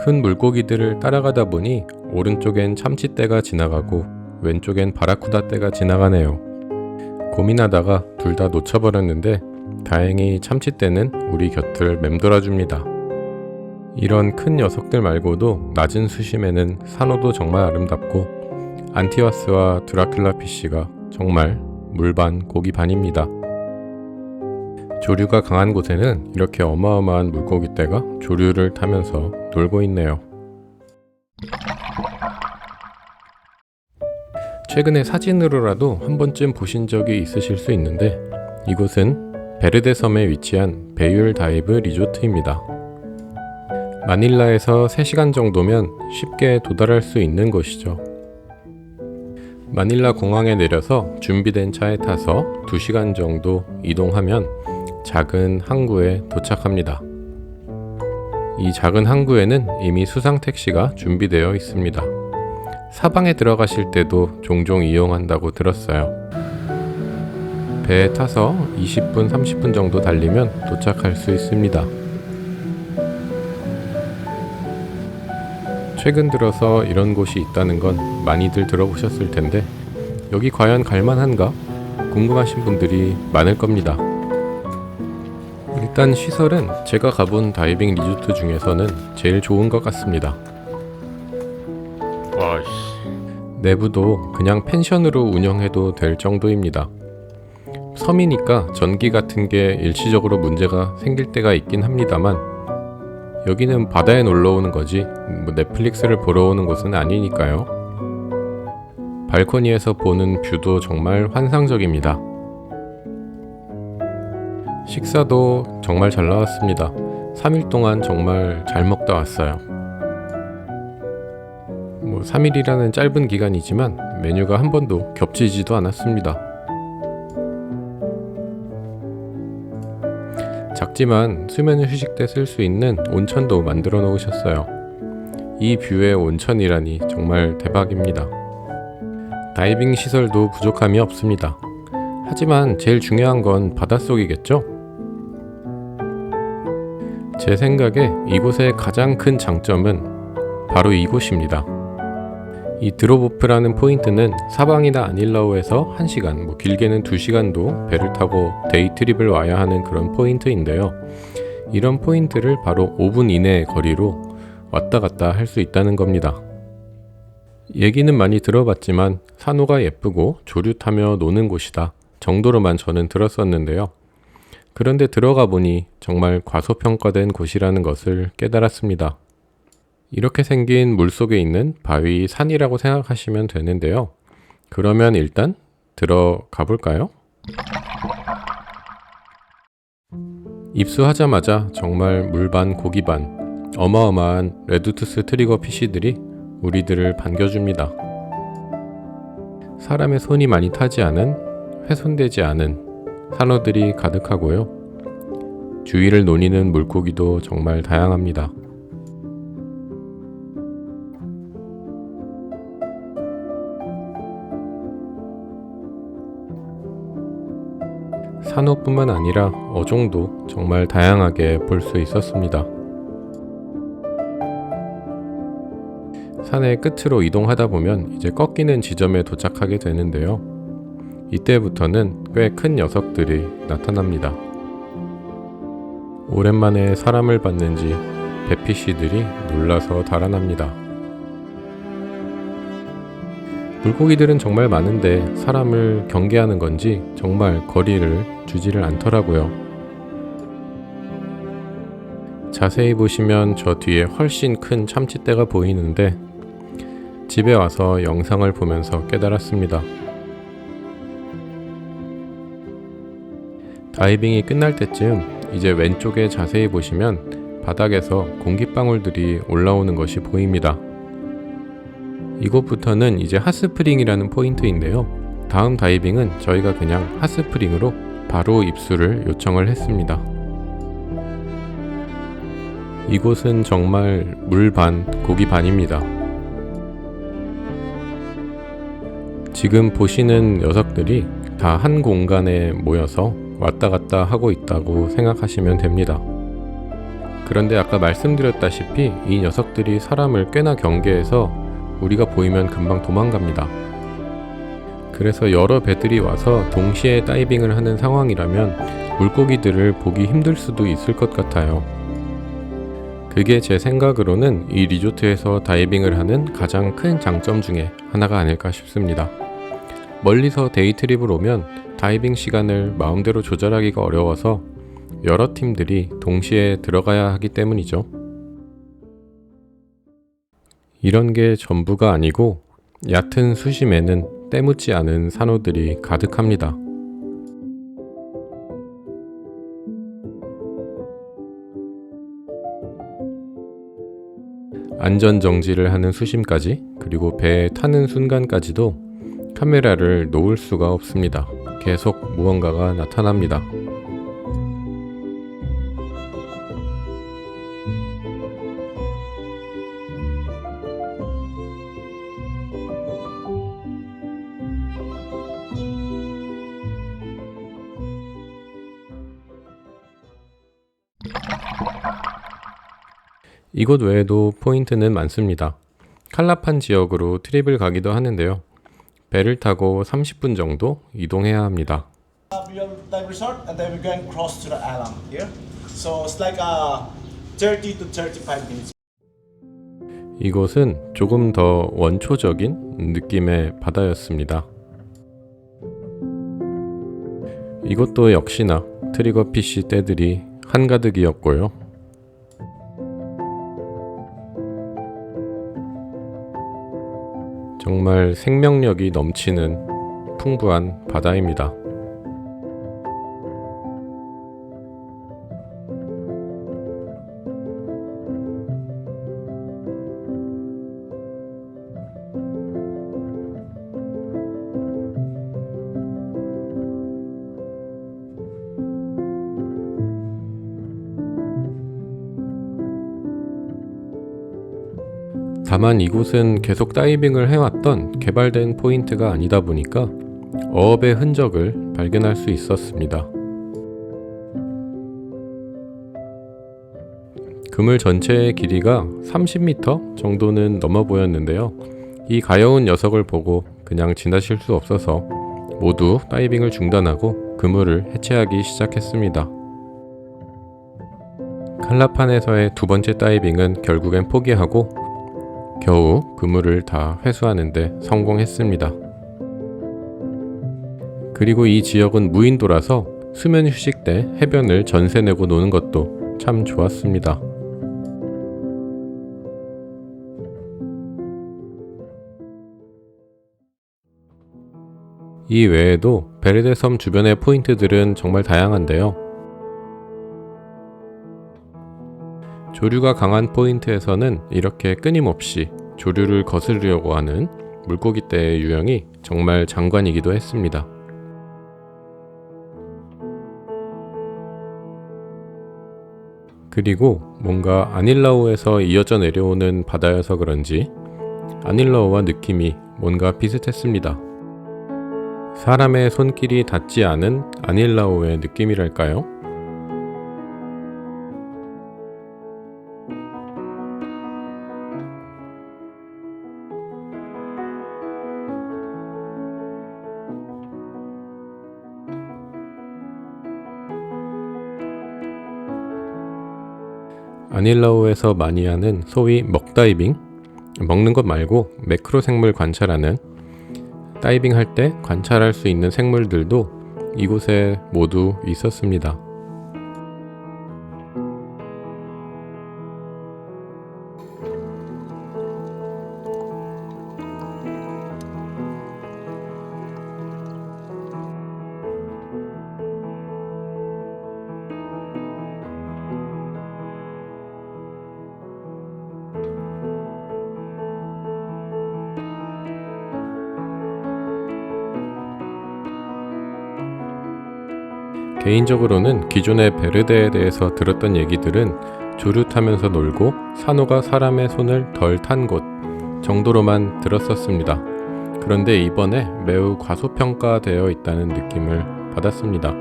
큰 물고기들을 따라가다 보니 오른쪽엔 참치떼가 지나가고 왼쪽엔 바라쿠다 떼가 지나가네요. 고민하다가 둘 다 놓쳐버렸는데 다행히 참치떼는 우리 곁을 맴돌아줍니다. 이런 큰 녀석들 말고도 낮은 수심에는 산호도 정말 아름답고 안티와스와 드라큘라 피쉬가 정말 물반 고기반입니다. 조류가 강한 곳에는 이렇게 어마어마한 물고기떼가 조류를 타면서 놀고 있네요. 최근에 사진으로라도 한 번쯤 보신 적이 있으실 수 있는데 이곳은 베르데 섬에 위치한 베율 다이브 리조트입니다. 마닐라에서 3시간 정도면 쉽게 도달할 수 있는 곳이죠. 마닐라 공항에 내려서 준비된 차에 타서 2시간 정도 이동하면 작은 항구에 도착합니다. 이 작은 항구에는 이미 수상 택시가 준비되어 있습니다. 사방에 들어가실 때도 종종 이용한다고 들었어요. 배에 타서 20분, 30분 정도 달리면 도착할 수 있습니다. 최근 들어서 이런 곳이 있다는 건 많이들 들어보셨을 텐데 여기 과연 갈만한가? 궁금하신 분들이 많을 겁니다. 일단 시설은 제가 가본 다이빙 리조트 중에서는 제일 좋은 것 같습니다. 내부도 그냥 펜션으로 운영해도 될 정도입니다. 섬이니까 전기 같은 게 일시적으로 문제가 생길 때가 있긴 합니다만 여기는 바다에 놀러 오는 거지 넷플릭스를 보러 오는 곳은 아니니까요. 발코니에서 보는 뷰도 정말 환상적입니다. 식사도 정말 잘 나왔습니다. 3일 동안 정말 잘 먹다 왔어요. 3일이라는 짧은 기간이지만 메뉴가 한 번도 겹치지도 않았습니다. 작지만 수면 휴식 때 쓸 수 있는 온천도 만들어 놓으셨어요. 이 뷰의 온천이라니 정말 대박입니다. 다이빙 시설도 부족함이 없습니다. 하지만 제일 중요한 건 바닷속이겠죠? 제 생각에 이곳의 가장 큰 장점은 바로 이곳입니다. 이 드롭오프라는 포인트는 사방이나 아닐라오에서 1시간, 길게는 2시간도 배를 타고 데이트립을 와야 하는 그런 포인트인데요. 이런 포인트를 바로 5분 이내의 거리로 왔다 갔다 할 수 있다는 겁니다. 얘기는 많이 들어봤지만 산호가 예쁘고 조류 타며 노는 곳이다 정도로만 저는 들었었는데요. 그런데 들어가 보니 정말 과소평가된 곳이라는 것을 깨달았습니다. 이렇게 생긴 물속에 있는 바위 산이라고 생각하시면 되는데요. 그러면 일단 들어가 볼까요? 입수하자마자 정말 물반 고기반 어마어마한 레드투스 트리거 피쉬들이 우리들을 반겨줍니다. 사람의 손이 많이 타지 않은 훼손되지 않은 산호들이 가득하고요. 주위를 노니는 물고기도 정말 다양합니다. 산호뿐만 아니라 어종도 정말 다양하게 볼 수 있었습니다. 산의 끝으로 이동하다 보면 이제 꺾이는 지점에 도착하게 되는데요. 이때부터는 꽤 큰 녀석들이 나타납니다. 오랜만에 사람을 봤는지 배피쉬들이 놀라서 달아납니다. 물고기들은 정말 많은데 사람을 경계하는 건지 정말 거리를 주지를 않더라고요. 자세히 보시면 저 뒤에 훨씬 큰 참치떼가 보이는데 집에 와서 영상을 보면서 깨달았습니다. 다이빙이 끝날 때쯤 이제 왼쪽에 자세히 보시면 바닥에서 공기방울들이 올라오는 것이 보입니다. 이곳부터는 이제 핫스프링이라는 포인트인데요. 다음 다이빙은 저희가 그냥 핫스프링으로 바로 입수를 요청을 했습니다. 이곳은 정말 물 반, 고기 반입니다. 지금 보시는 녀석들이 다 한 공간에 모여서 왔다 갔다 하고 있다고 생각하시면 됩니다. 그런데 아까 말씀드렸다시피 이 녀석들이 사람을 꽤나 경계해서 우리가 보이면 금방 도망갑니다. 그래서 여러 배들이 와서 동시에 다이빙을 하는 상황이라면 물고기들을 보기 힘들 수도 있을 것 같아요. 그게 제 생각으로는 이 리조트에서 다이빙을 하는 가장 큰 장점 중에 하나가 아닐까 싶습니다. 멀리서 데이트립을 오면 다이빙 시간을 마음대로 조절하기가 어려워서 여러 팀들이 동시에 들어가야 하기 때문이죠. 이런 게 전부가 아니고 얕은 수심에는 때묻지 않은 산호들이 가득합니다. 안전정지를 하는 수심까지, 그리고 배에 타는 순간까지도 카메라를 놓을 수가 없습니다. 계속 무언가가 나타납니다. 이곳 외에도 포인트는 많습니다. 칼라판 지역으로 트립을 가기도 하는데요. 배를 타고 30분 정도 이동해야 합니다. We are dive resort and then we're going cross to the island here. So it's like 30 to 35 minutes. 이곳은 조금 더 원초적인 느낌의 바다였습니다. 이곳도 역시나 트리거피쉬 떼들이 한가득이었고요. 정말 생명력이 넘치는 풍부한 바다입니다. 다만 이곳은 계속 다이빙을 해왔던 개발된 포인트가 아니다 보니까 어업의 흔적을 발견할 수 있었습니다. 그물 전체의 길이가 30m 정도는 넘어 보였는데요. 이 가여운 녀석을 보고 그냥 지나칠 수 없어서 모두 다이빙을 중단하고 그물을 해체하기 시작했습니다. 칼라판에서의 두 번째 다이빙은 결국엔 포기하고 겨우 그물을 다 회수하는데 성공했습니다. 그리고 이 지역은 무인도라서 수면 휴식 때 해변을 전세 내고 노는 것도 참 좋았습니다. 이 외에도 베르데 섬 주변의 포인트들은 정말 다양한데요. 조류가 강한 포인트에서는 이렇게 끊임없이 조류를 거스르려고 하는 물고기떼의 유형이 정말 장관이기도 했습니다. 그리고 뭔가 아닐라오에서 이어져 내려오는 바다여서 그런지 아닐라오와 느낌이 뭔가 비슷했습니다. 사람의 손길이 닿지 않은 아닐라오의 느낌이랄까요? 아닐라오에서 많이 하는 소위 먹다이빙, 먹는 것 말고 매크로 생물 관찰하는, 다이빙 할 때 관찰할 수 있는 생물들도 이곳에 모두 있었습니다. 개인적으로는 기존의 베르데에 대해서 들었던 얘기들은 조류 타면서 놀고 산호가 사람의 손을 덜 탄 곳 정도로만 들었었습니다. 그런데 이번에 매우 과소평가되어 있다는 느낌을 받았습니다.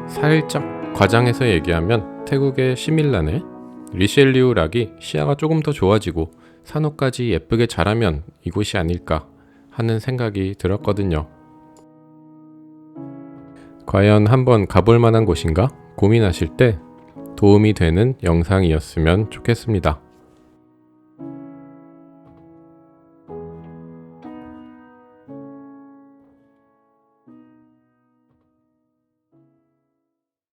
살짝 과장해서 얘기하면 태국의 시밀란에 리셸리우 락이 시야가 조금 더 좋아지고 산호까지 예쁘게 자라면 이곳이 아닐까 하는 생각이 들었거든요. 과연 한번 가볼 만한 곳인가 고민하실 때 도움이 되는 영상이었으면 좋겠습니다.